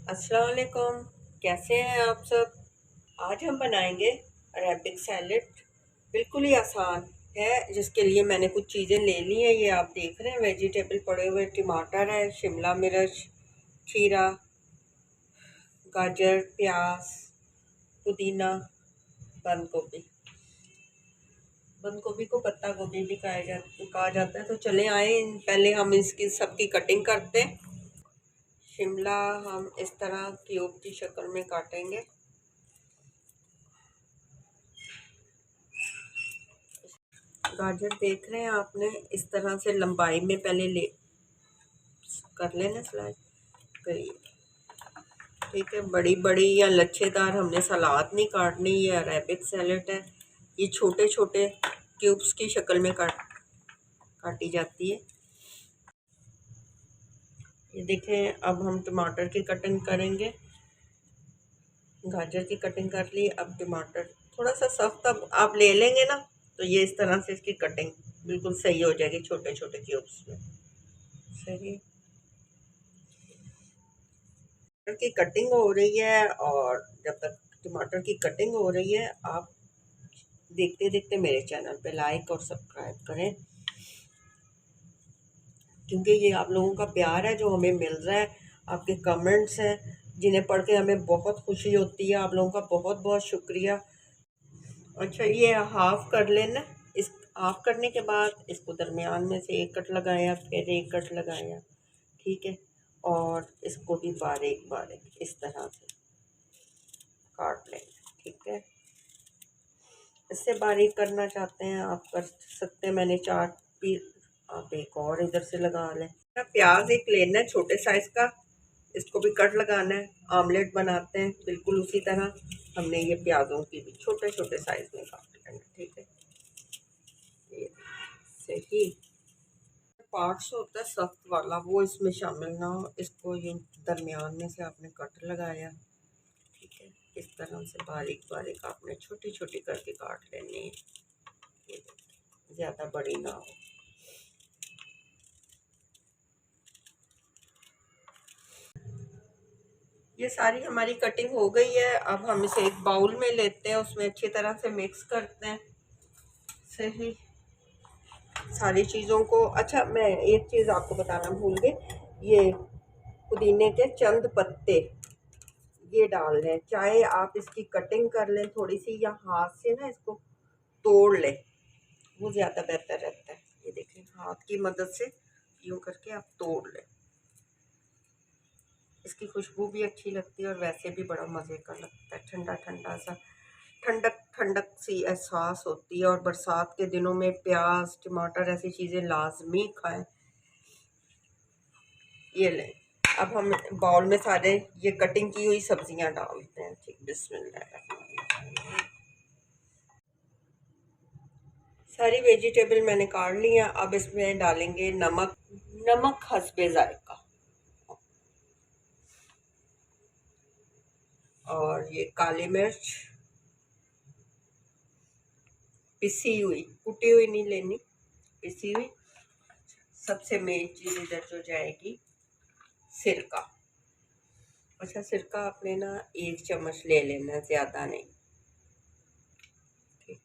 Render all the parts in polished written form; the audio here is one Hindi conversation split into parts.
अस्सलाम वालेकुम। कैसे हैं आप सब? आज हम बनाएंगे अरेबिक सैलेड। बिल्कुल ही आसान है, जिसके लिए मैंने कुछ चीज़ें ले ली हैं। ये आप देख रहे हैं, वेजिटेबल पड़े हुए, टमाटर है, शिमला मिर्च, खीरा, गाजर, प्याज, पुदीना, बंद गोभी। बंद गोभी को पत्ता गोभी भी कहा जाता है। तो चले आए, पहले हम इसकी सबकी कटिंग करते हैं। शिमला हम इस तरह क्यूब की शक्ल में काटेंगे। गाजर देख रहे हैं आपने, इस तरह से लंबाई में पहले ले कर लेना स्लाइस करिए। ठीक है, बड़ी बड़ी या लच्छेदार हमने सलाद नहीं काटनी, ये अरेबिक सैलेड है। ये छोटे छोटे क्यूब्स की शक्ल में काटी जाती है। ये देखें, अब हम टमाटर की कटिंग करेंगे। गाजर की कटिंग कर ली, अब टमाटर थोड़ा सा सख्त अब आप ले लेंगे ना, तो ये इस तरह से इसकी कटिंग बिल्कुल सही हो जाएगी, छोटे छोटे क्यूब्स में। सही की कटिंग हो रही है, और जब तक टमाटर की कटिंग हो रही है, आप देखते देखते मेरे चैनल पे लाइक और सब्सक्राइब करें, क्योंकि ये आप लोगों का प्यार है जो हमें मिल रहा है। आपके कमेंट्स हैं जिन्हें पढ़ के हमें बहुत खुशी होती है। आप लोगों का बहुत बहुत शुक्रिया। अच्छा, ये हाफ कर लेना। इस हाफ करने के बाद इसको दरमियान में से एक कट लगाया, फिर एक कट लगाया। ठीक है, और इसको भी बारीक बारीक इस तरह से काट लें। ठीक है, इससे बारीक करना चाहते हैं आप कर सकते हैं। मैंने 4 पीस, आप एक और इधर से लगा लें। प्याज एक लेना है छोटे साइज का, इसको भी कट लगाना है। आमलेट बनाते हैं बिल्कुल उसी तरह हमने ये प्याजों की भी छोटे छोटे साइज में काट लेना। ठीक है, ये सही पार्ट्स होता है सख्त वाला, वो इसमें शामिल ना हो। इसको ये दरमियान में से आपने कट लगाया। ठीक है, इस तरह से बारीक बारीक आपने छोटी छोटी करके काट लेनी है, ज़्यादा बड़ी ना हो। ये सारी हमारी कटिंग हो गई है। अब हम इसे एक बाउल में लेते हैं, उसमें अच्छी तरह से मिक्स करते हैं। सही सारी चीज़ों को। अच्छा, मैं एक चीज़ आपको बताना भूल गई, ये पुदीने के चंद पत्ते ये डाल दें। चाहे आप इसकी कटिंग कर लें थोड़ी सी, या हाथ से ना इसको तोड़ लें, वो ज़्यादा बेहतर रहता है। ये देखें, हाथ की मदद से यूँ करके आप तोड़ लें। इसकी खुशबू भी अच्छी लगती है और वैसे भी बड़ा मज़े का लगता है। ठंडा ठंडा सा, ठंडक ठंडक सी एहसास होती है। और बरसात के दिनों में प्याज टमाटर ऐसी चीज़ें लाजमी खाएं। ये लें, अब हम बाउल में सारे ये कटिंग की हुई सब्जियां डालते हैं। ठीक, बिस्मिल्लाह। सारी वेजिटेबल मैंने काट ली हैं। अब इसमें डालेंगे नमक, नमक हस्बे जायका, और ये काली मिर्च पिसी हुई, कुटी हुई नहीं लेनी, पिसी हुई। सबसे मेन चीज़ इधर जो जाएगी, सिरका। अच्छा, सिरका आपने ना 1 चम्मच ले लेना, ज़्यादा नहीं। ठीक,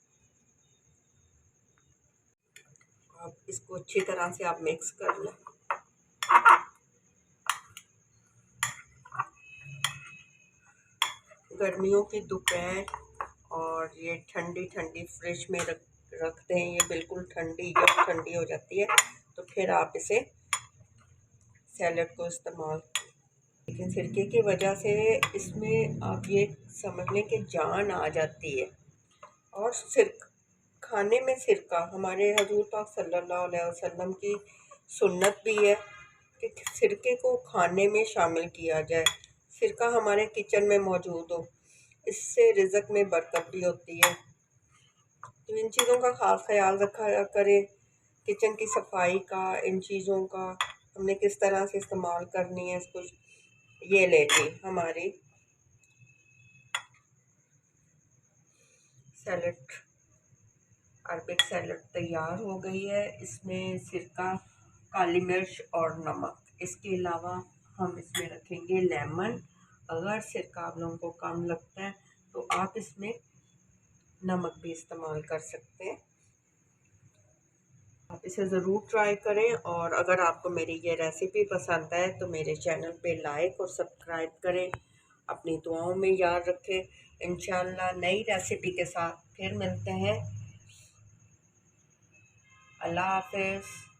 अब इसको अच्छी तरह से आप मिक्स कर लें। गर्मियों की दोपहर, और ये ठंडी ठंडी फ्रिज में रख दें। ये बिल्कुल ठंडी, जब ठंडी हो जाती है तो फिर आप इसे सैलड को इस्तेमाल। लेकिन सिरके की वजह से इसमें आप ये समझ लें कि जान आ जाती है। और खाने में सिरका हमारे हजूर पाक सल्लल्लाहु अलैहि वसल्लम की सुन्नत भी है कि सिरके को खाने में शामिल किया जाए। सिरका हमारे किचन में मौजूद हो, इससे रिज़्क में बरकत भी होती है। तो इन चीज़ों का ख़ास ख्याल रखा करें। किचन की सफाई का, इन चीज़ों का हमने किस तरह से इस्तेमाल करनी है इसको। ये लेके हमारी सैलड, अरबिक सैलड तैयार हो गई है। इसमें सिरका, काली मिर्च और नमक, इसके अलावा हम इसमें रखेंगे लेमन अगर सिरका आप लोगों को कम लगता है तो आप इसमें नमक भी इस्तेमाल कर सकते हैं। आप इसे ज़रूर ट्राई करें, और अगर आपको मेरी ये रेसिपी पसंद आए तो मेरे चैनल पे लाइक और सब्सक्राइब करें। अपनी दुआओं में याद रखें। इंशाल्लाह नई रेसिपी के साथ फिर मिलते हैं। अल्लाह हाफ़िज़।